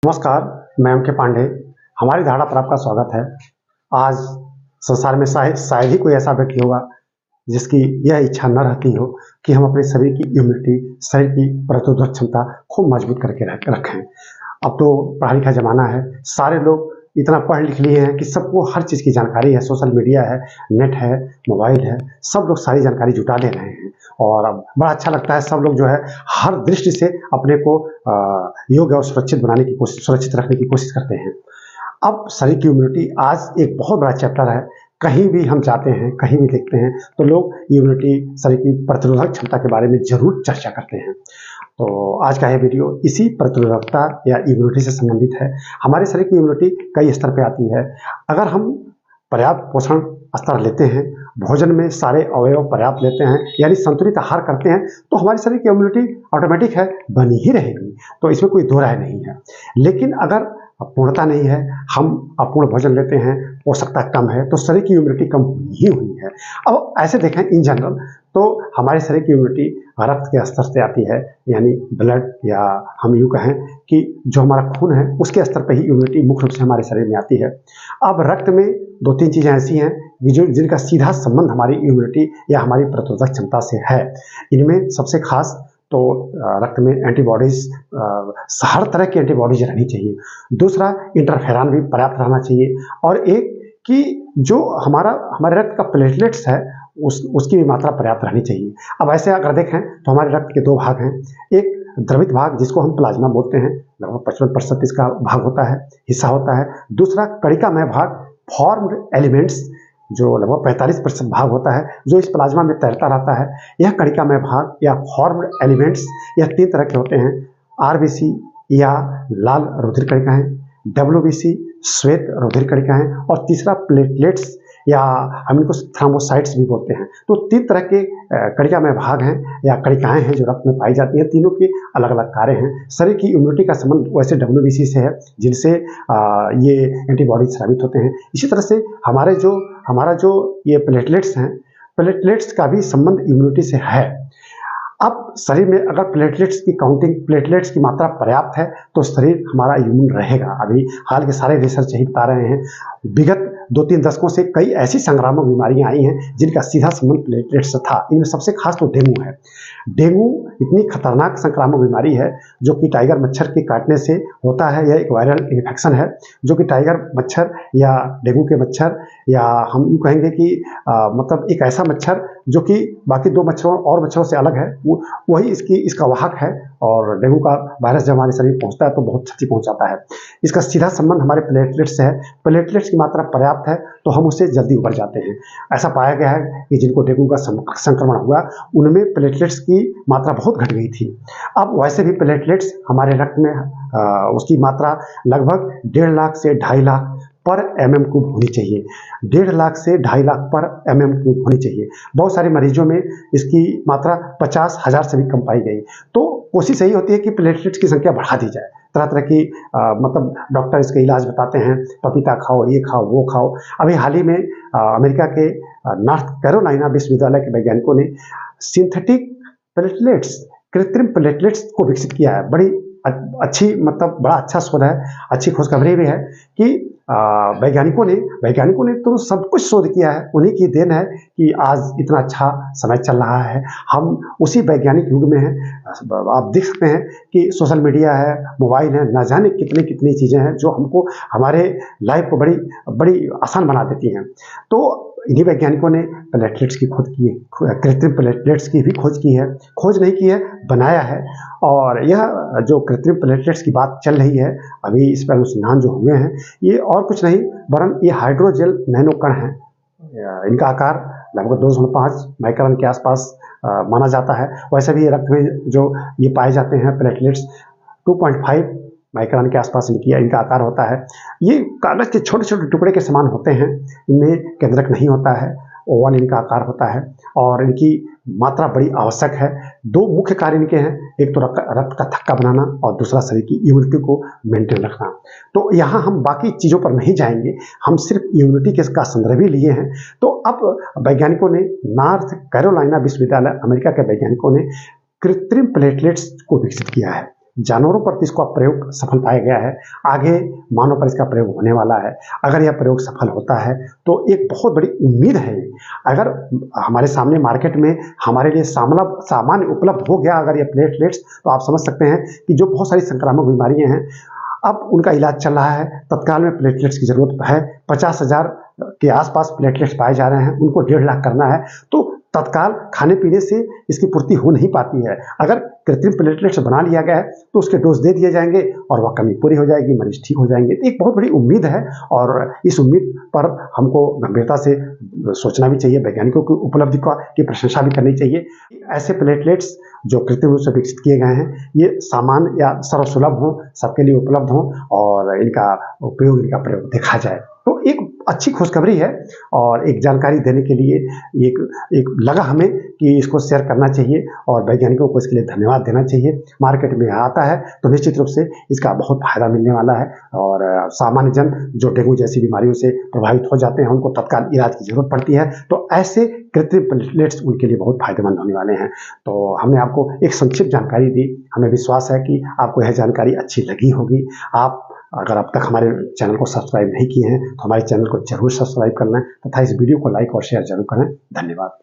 नमस्कार, मैं एम के पांडे। हमारी धारणा पर आपका स्वागत है। आज संसार में शायद ही कोई ऐसा व्यक्ति होगा जिसकी यह इच्छा न रहती हो कि हम अपने शरीर की इम्यूनिटी, शरीर की प्रतिरोधक क्षमता खूब मजबूत करके रखें। अब तो पढ़ाई का ज़माना है, सारे लोग इतना पढ़ लिख लिए हैं कि सबको हर चीज़ की जानकारी है। सोशल मीडिया है, नेट है, मोबाइल है, सब लोग सारी जानकारी जुटा ले रहे हैं और अब बड़ा अच्छा लगता है। सब लोग जो है हर दृष्टि से अपने को योग्य और सुरक्षित बनाने की कोशिश, सुरक्षित रखने की कोशिश करते हैं। अब शरीर की इम्यूनिटी आज एक बहुत बड़ा चैप्टर है। कहीं भी हम जाते हैं, कहीं भी देखते हैं तो लोग इम्यूनिटी, शरीर की प्रतिरोधक क्षमता के बारे में ज़रूर चर्चा करते हैं। तो आज का यह वीडियो इसी प्रतिरोधकता या इम्यूनिटी से संबंधित है। हमारे शरीर की इम्यूनिटी कई स्तर पे आती है। अगर हम पर्याप्त पोषण स्तर लेते हैं, भोजन में सारे अवयव पर्याप्त लेते हैं, यानी संतुलित आहार करते हैं, तो हमारे शरीर की इम्यूनिटी ऑटोमेटिक है, बनी ही रहेगी। तो इसमें कोई दो राय नहीं है। लेकिन अगर पूर्णता नहीं है, हम अपूर्ण भोजन लेते हैं, पोषकता कम है, तो शरीर की इम्यूनिटी कम ही हुई है। अब ऐसे देखें इन जनरल तो हमारे शरीर की इम्यूनिटी रक्त के स्तर से आती है, यानी ब्लड, या हम यूँ कहें कि जो हमारा खून है उसके स्तर पर ही इम्यूनिटी मुख्य रूप से हमारे शरीर में आती है। अब रक्त में दो तीन चीज़ें ऐसी हैं जिनका सीधा संबंध हमारी इम्यूनिटी या हमारी प्रतिरोधक क्षमता से है। इनमें सबसे खास तो रक्त में एंटीबॉडीज, हर तरह की एंटीबॉडीज रहनी चाहिए। दूसरा, इंटरफेरॉन भी पर्याप्त रहना चाहिए। और एक कि जो हमारे रक्त का प्लेटलेट्स है उसकी भी मात्रा पर्याप्त रहनी चाहिए। अब ऐसे अगर देखें तो हमारे रक्त के दो भाग हैं। एक द्रवित भाग जिसको हम प्लाज्मा बोलते हैं, लगभग 55% इसका भाग होता है, हिस्सा होता है। दूसरा कणिकामय भाग, फॉर्म्ड एलिमेंट्स, जो लगभग 45% भाग होता है, जो इस प्लाज्मा में तैरता रहता है। यह कणिकामय भाग या फॉर्म्ड एलिमेंट्स यह तीन तरह के होते हैं। आरबीसी या लाल रुधिर कणिकाएं, डब्ल्यूबीसी श्वेत रुधिर कणिकाएं, और तीसरा प्लेटलेट्स या हम इनको थ्रोम्बोसाइट्स भी बोलते हैं। तो तीन तरह के कणिकामय भाग हैं या कणिकाएं हैं जो रक्त में पाई जाती हैं। तीनों के अलग अलग कार्य हैं। शरीर की इम्यूनिटी का संबंध वैसे डब्ल्यूबीसी से है, जिनसे ये एंटीबॉडी स्रावित होते हैं। इसी तरह से हमारा जो ये प्लेटलेट्स हैं, प्लेटलेट्स का भी संबंध इम्यूनिटी से है। अब शरीर में अगर प्लेटलेट्स की काउंटिंग, प्लेटलेट्स की मात्रा पर्याप्त है तो शरीर हमारा इम्यून रहेगा। अभी हाल के सारे रिसर्च यही बता रहे हैं। विगत 2-3 दशकों से कई ऐसी संक्रामक बीमारियां आई हैं जिनका सीधा संबंध प्लेटलेट्स से था। इनमें सबसे खास तो डेंगू है। डेंगू इतनी खतरनाक संक्रामक बीमारी है जो कि टाइगर मच्छर के काटने से होता है। यह एक वायरल इन्फेक्शन है जो कि टाइगर मच्छर या डेंगू के मच्छर, या हम यूँ कहेंगे कि मतलब एक ऐसा मच्छर जो कि बाकी दो मच्छरों से अलग है, वही इसका वाहक है। और डेंगू का वायरस जब हमारे शरीर पहुंचता है तो बहुत क्षति पहुंचाता है। इसका सीधा संबंध हमारे प्लेटलेट्स से है। प्लेटलेट्स की मात्रा पर्याप्त है तो हम उससे जल्दी उबर जाते हैं। ऐसा पाया गया है कि जिनको डेंगू का संक्रमण हुआ उनमें प्लेटलेट्स की मात्रा बहुत घट गई थी। अब वैसे भी प्लेटलेट्स हमारे रक्त में उसकी मात्रा लगभग 1.5 लाख से 2.5 लाख पर mm³ होनी चाहिए। 1.5 लाख से 2.5 लाख पर mm³ होनी चाहिए। बहुत सारे मरीजों में इसकी मात्रा 50,000 से भी कम पाई गई। तो कोशिश यही होती है कि प्लेटलेट्स की संख्या बढ़ा दी जाए। तरह तरह की मतलब डॉक्टर इसका इलाज बताते हैं, पपीता खाओ, ये खाओ, वो खाओ। अभी हाल ही में अमेरिका के नॉर्थ कैरोलिना विश्वविद्यालय के वैज्ञानिकों ने सिंथेटिक प्लेटलेट्स, कृत्रिम प्लेटलेट्स को विकसित किया है। बड़ी अच्छी, मतलब बड़ा अच्छा शोध है, अच्छी खुशखबरी भी है कि वैज्ञानिकों ने तो सब कुछ शोध किया है। उन्हीं की देन है कि आज इतना अच्छा समय चल रहा है। हम उसी वैज्ञानिक युग में हैं। आप देख सकते हैं कि सोशल मीडिया है, मोबाइल है, ना जाने कितनी चीज़ें हैं जो हमको हमारे लाइफ को बड़ी आसान बना देती हैं। तो इन्हीं वैज्ञानिकों ने प्लेटलेट्स की खोज की है, कृत्रिम प्लेटलेट्स की भी खोज की है। खोज नहीं की है, बनाया है। और यह जो कृत्रिम प्लेटलेट्स की बात चल रही है, अभी इस पर अनुसंधान जो हुए हैं, ये और कुछ नहीं वरन ये हाइड्रोजेल नैनो कण हैं। इनका आकार लगभग 2.5 माइक्रोन के आसपास माना जाता है। वैसे भी रक्त में जो ये पाए जाते हैं प्लेटलेट्स, 2.5 माइक्रोन के आसपास इनका आकार होता है। ये कागज के छोटे छोटे टुकड़े के समान होते हैं। इनमें केंद्रक नहीं होता है, ओवल इनका आकार होता है और इनकी मात्रा बड़ी आवश्यक है। दो मुख्य कार्य इनके हैं, एक तो रक्त का थक्का बनाना और दूसरा शरीर की इम्यूनिटी को मेंटेन रखना। तो यहाँ हम बाकी चीज़ों पर नहीं जाएंगे, हम सिर्फ इम्यूनिटी का संदर्भ ही लिए हैं। तो अब वैज्ञानिकों ने, नॉर्थ कैरोलिना विश्वविद्यालय अमेरिका के वैज्ञानिकों ने कृत्रिम प्लेटलेट्स को विकसित किया है। जानवरों पर तो इसका प्रयोग सफल पाया गया है, आगे मानव पर इसका प्रयोग होने वाला है। अगर यह प्रयोग सफल होता है तो एक बहुत बड़ी उम्मीद है। अगर हमारे सामने मार्केट में हमारे लिए सामान्य उपलब्ध हो गया अगर ये प्लेटलेट्स, तो आप समझ सकते हैं कि जो बहुत सारी संक्रामक बीमारियां हैं अब उनका इलाज चल रहा है, तत्काल में प्लेटलेट्स की जरूरत है। 50,000 के आसपास प्लेटलेट्स पाए जा रहे हैं, उनको 1.5 लाख करना है, तो तत्काल खाने पीने से इसकी पूर्ति हो नहीं पाती है। अगर कृत्रिम प्लेटलेट्स बना लिया गया है तो उसके डोज दे दिए जाएंगे और वह कमी पूरी हो जाएगी, मरीज ठीक हो जाएंगे। तो एक बहुत बड़ी उम्मीद है और इस उम्मीद पर हमको गंभीरता से सोचना भी चाहिए, वैज्ञानिकों की उपलब्धि की प्रशंसा भी करनी चाहिए। ऐसे प्लेटलेट्स जो कृत्रिम रूप से विकसित किए गए हैं, ये सामान्य या सर्वसुलभ हों, सबके लिए उपलब्ध हों और इनका उपयोग, इनका प्रयोग देखा जाए, तो एक अच्छी खुशखबरी है। और एक जानकारी देने के लिए एक लगा हमें कि इसको शेयर करना चाहिए और वैज्ञानिकों को इसके लिए धन्यवाद देना चाहिए। मार्केट में आता है तो निश्चित रूप से इसका बहुत फायदा मिलने वाला है और सामान्य जन जो डेंगू जैसी बीमारियों से प्रभावित हो जाते हैं, उनको तत्काल इलाज की जरूरत पड़ती है, तो ऐसे कृत्रिम प्लेटलेट्स उनके लिए बहुत फायदेमंद होने वाले हैं। तो हमने आपको एक संक्षिप्त जानकारी दी। हमें विश्वास है कि आपको यह जानकारी अच्छी लगी होगी। आप अगर अब तक हमारे चैनल को सब्सक्राइब नहीं किए हैं तो हमारे चैनल को जरूर सब्सक्राइब करना है तथा इस वीडियो को लाइक और शेयर जरूर करें। धन्यवाद।